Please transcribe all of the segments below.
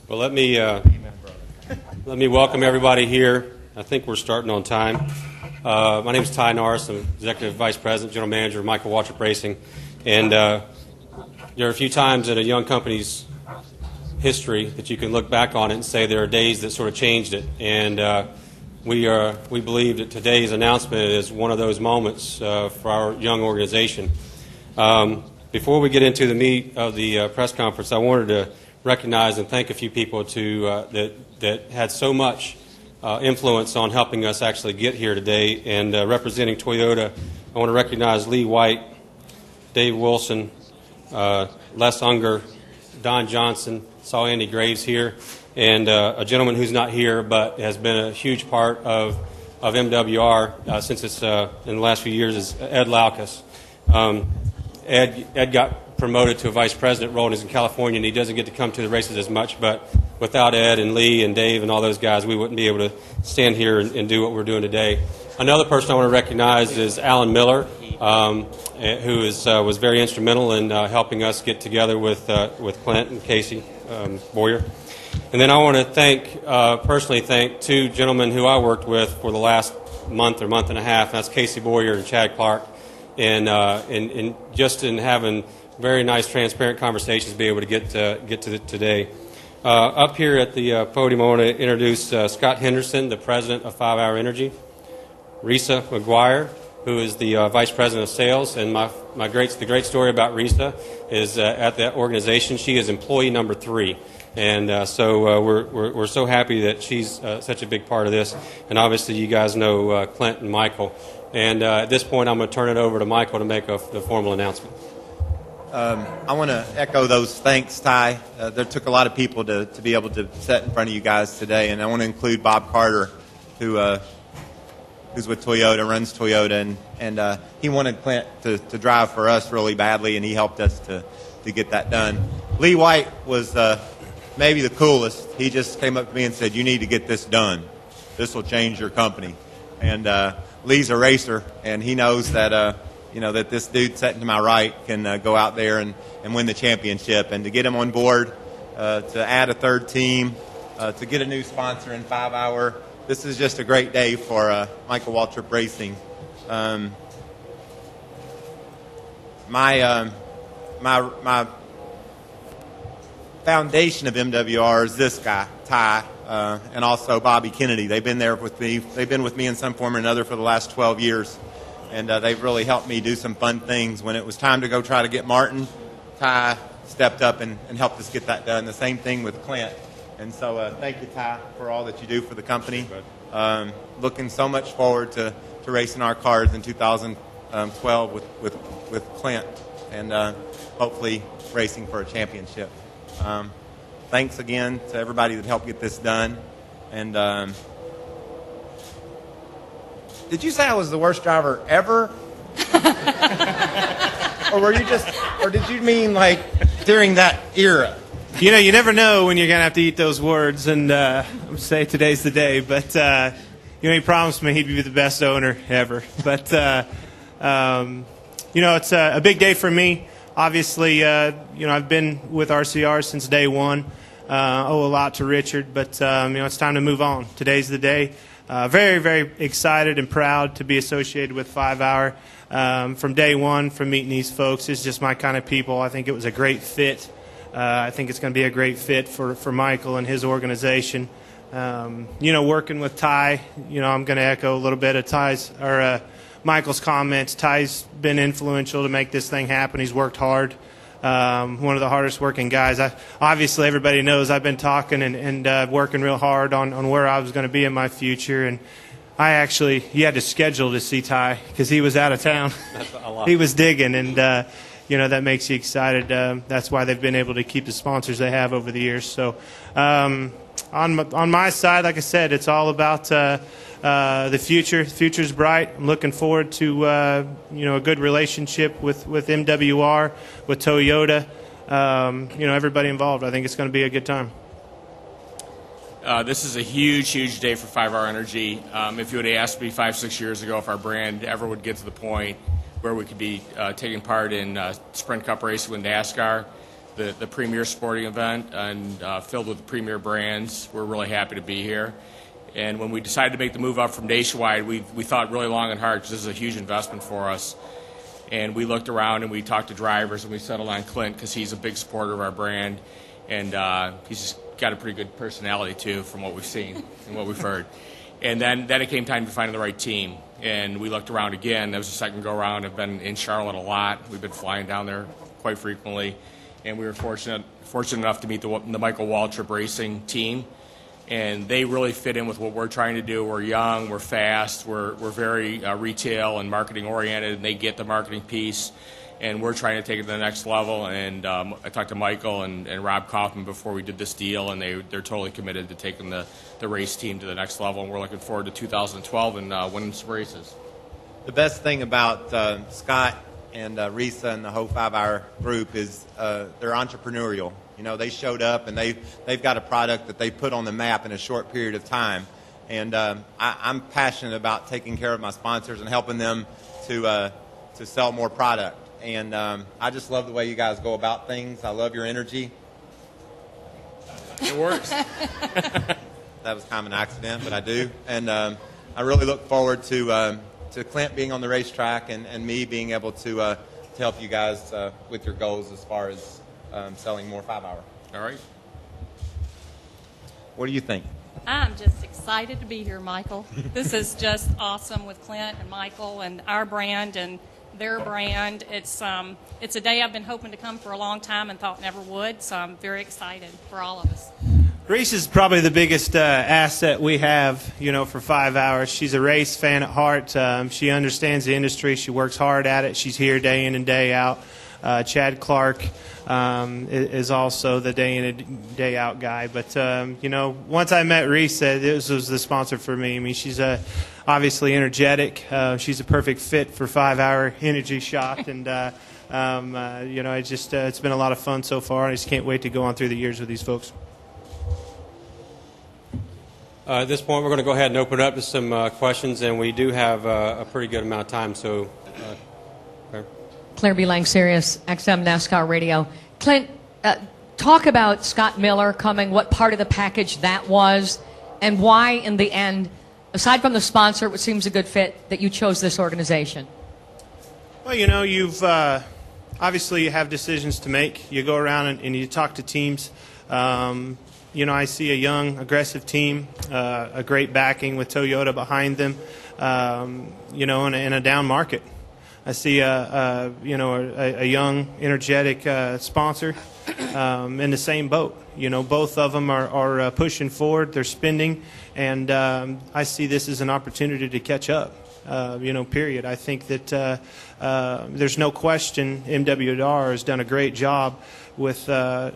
Well, let me welcome everybody here. I think we're starting on time. My name is Ty Norris. I'm Executive Vice President, General Manager of Michael Waltrip Racing. And there are a few times in a young company's history that you can look back on it and say there are days that sort of changed it. And we believe that today's announcement is one of those moments for our young organization. Before we get into the meat of the press conference, I wanted to recognize and thank a few people that had so much influence on helping us actually get here today. And representing Toyota, I want to recognize Lee White, Dave Wilson, Les Unger, Don Johnson, saw Andy Graves here, and a gentleman who's not here but has been a huge part of MWR since it's in the last few years is Ed Laukus. Ed got promoted to a vice president role and is in California, and he doesn't get to come to the races as much, but without Ed and Lee and Dave and all those guys, we wouldn't be able to stand here and do what we're doing today. Another person I want to recognize is Alan Miller, who was very instrumental in helping us get together with Clint and Casey Boyer. And then I want to personally thank two gentlemen who I worked with for the last month or month and a half, and that's Casey Boyer and Chad Clark, and just in having very nice, transparent conversations, be able to get to today. Up here at the podium, I want to introduce Scott Henderson, the president of 5 Hour Energy, Risa McGuire, who is the vice president of sales, and the great story about Risa is at that organization, she is employee number 3. And so we're so happy that she's such a big part of this. And obviously, you guys know Clint and Michael. And at this point, I'm going to turn it over to Michael to make the formal announcement. I want to echo those thanks, Ty. There took a lot of people to be able to sit in front of you guys today. And I want to include Bob Carter, who's with Toyota, runs Toyota. And he wanted Clint to drive for us really badly, and he helped us to get that done. Lee White was maybe the coolest. He just came up to me and said, "You need to get this done. This will change your company." And Lee's a racer, and he knows that that this dude sitting to my right can go out there and win the championship. And to get him on board, to add a third team, to get a new sponsor in 5 Hour, this is just a great day for Michael Waltrip Racing. My foundation of MWR is this guy, Ty, and also Bobby Kennedy. They've been there with me. They've been with me in some form or another for the last 12 years, and they've really helped me do some fun things. When it was time to go try to get Martin, Ty stepped up and helped us get that done. The same thing with Clint. And so thank you, Ty, for all that you do for the company. Looking so much forward to racing our cars in 2012 with Clint, and hopefully racing for a championship. Thanks again to everybody that helped get this done. And did you say I was the worst driver ever? Or did you mean like during that era? You know, you never know when you're going to have to eat those words, and say today's the day. But, he promised me he'd be the best owner ever. But, it's a big day for me. Obviously, I've been with RCR since day one. Owe a lot to Richard, but, it's time to move on. Today's the day. Very, very excited and proud to be associated with 5 Hour. From day one, from meeting these folks, it's just my kind of people. I think it was a great fit. I think it's going to be a great fit for Michael and his organization. Working with Ty, I'm going to echo a little bit of Michael's comments. Ty's been influential to make this thing happen. He's worked hard. One of the hardest working guys. Obviously, everybody knows I've been talking and working real hard on where I was going to be in my future. And you had to schedule to see Ty because he was out of town. That's a lot. He was digging, and that makes you excited. That's why they've been able to keep the sponsors they have over the years. So on my side, like I said, it's all about the future. The future's bright. I'm looking forward to a good relationship with MWR, with Toyota, everybody involved. I think it's going to be a good time. This is a huge, huge day for 5 Hour Energy. If you would have asked me 5-6 years ago if our brand ever would get to the point where we could be taking part in Sprint Cup racing with NASCAR, the premier sporting event and filled with premier brands. We're really happy to be here. And when we decided to make the move up from Nationwide, we thought really long and hard because this is a huge investment for us. And we looked around and we talked to drivers and we settled on Clint because he's a big supporter of our brand. And he's just got a pretty good personality, too, from what we've seen and what we've heard. And then it came time to find the right team. And we looked around again. That was the second go-around. I've been in Charlotte a lot. We've been flying down there quite frequently. And we were fortunate enough to meet the Michael Waltrip Racing team. And they really fit in with what we're trying to do. We're young, we're fast, we're very retail and marketing oriented, and they get the marketing piece. And we're trying to take it to the next level. And I talked to Michael and Rob Kaufman before we did this deal, and they're totally committed to taking the race team to the next level. And we're looking forward to 2012 and winning some races. The best thing about Scott and Risa and the whole 5-hour group is they're entrepreneurial. You know, they showed up and they've got a product that they put on the map in a short period of time. And I'm passionate about taking care of my sponsors and helping them to sell more product. And I just love the way you guys go about things. I love your energy. It works. That was kind of an accident, but I do. And I really look forward to Clint being on the racetrack and me being able to help you guys with your goals as far as selling more 5-hour. All right. What do you think? I'm just excited to be here, Michael. This is just awesome with Clint and Michael and our brand and their brand. It's a day I've been hoping to come for a long time and thought never would, so I'm very excited for all of us. Reese is probably the biggest asset we have, you know, for 5 hours. She's a race fan at heart. She understands the industry. She works hard at it. She's here day in and day out. Chad Clark is also the day in and day out guy. But, you know, once I met Reese, this was the sponsor for me. I mean, she's obviously energetic. She's a perfect fit for 5-hour energy shot. And, you know, it's been a lot of fun so far. I just can't wait to go on through the years with these folks. At this point, we're going to go ahead and open it up to some questions, and we do have a pretty good amount of time. So, Claire B. Lang, Sirius XM NASCAR Radio. Clint, talk about Scott Miller coming, what part of the package that was, and why, in the end, aside from the sponsor, which seems a good fit, that you chose this organization. Well, you know, you've obviously you have decisions to make. You go around and you talk to teams. You know, I see a young, aggressive team, a great backing with Toyota behind them, you know, in a down market. I see a young, energetic sponsor in the same boat. You know, both of them are pushing forward. They're spending, and I see this as an opportunity to catch up. You know, period. I think that there's no question MWR has done a great job with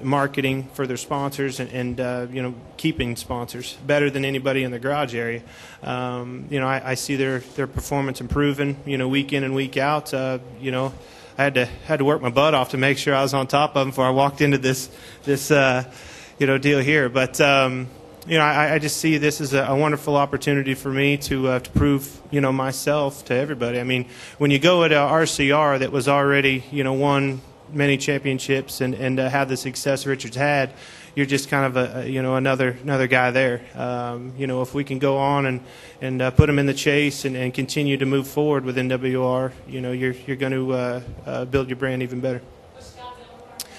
marketing for their sponsors and you know, keeping sponsors better than anybody in the garage area. You know, I see their performance improving, you know, week in and week out. You know, I had to work my butt off to make sure I was on top of them before I walked into this you know, deal here. But you know, I just see this as a wonderful opportunity for me to prove, you know, myself to everybody. I mean, when you go at a RCR that was already, you know, won many championships and have the success Richard's had, you're just kind of you know, another guy there. You know, if we can go on and put them in the chase and continue to move forward with NWR, you know, you're going to build your brand even better.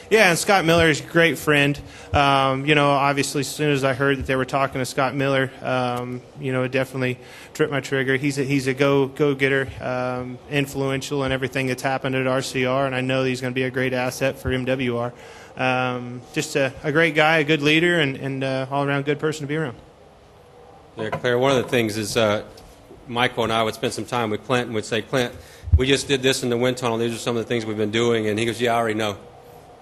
Yeah, and Scott Miller is a great friend. You know, obviously, as soon as I heard that they were talking to Scott Miller, you know, it definitely tripped my trigger. He's a go-getter, influential in everything that's happened at RCR, and I know he's going to be a great asset for MWR. Just a great guy, a good leader, and all-around good person to be around. Yeah, Claire, one of the things is Michael and I would spend some time with Clint and would say, Clint, we just did this in the wind tunnel. These are some of the things we've been doing. And he goes, yeah, I already know.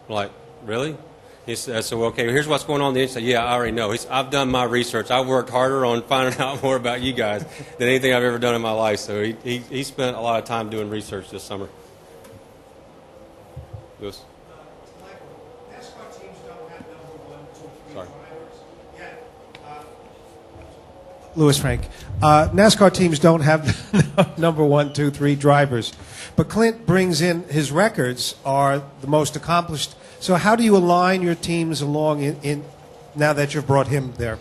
I'm like, really? He said, so, okay, here's what's going on. He said, yeah, I already know. I've done my research. I've worked harder on finding out more about you guys than anything I've ever done in my life. So he spent a lot of time doing research this summer. Lewis? NASCAR teams don't have number 1, 2, 3 Sorry. drivers. Yet, Louis Frank. NASCAR teams don't have number 1, 2, 3 drivers, but Clint brings in his records are the most accomplished. So how do you align your teams along in now that you've brought him there?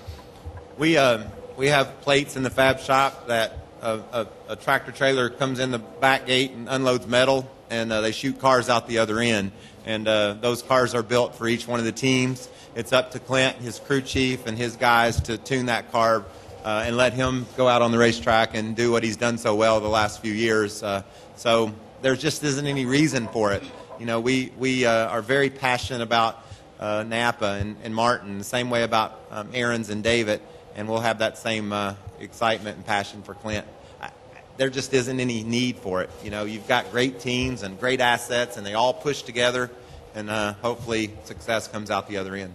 We have plates in the fab shop that a tractor trailer comes in the back gate and unloads metal, and they shoot cars out the other end. And those cars are built for each one of the teams. It's up to Clint, his crew chief, and his guys to tune that car and let him go out on the racetrack and do what he's done so well the last few years. So there just isn't any reason for it. You know, we are very passionate about Napa and Martin, the same way about Aaron's and David, and we'll have that same excitement and passion for Clint. There just isn't any need for it. You know, you've got great teams and great assets, and they all push together, and hopefully success comes out the other end.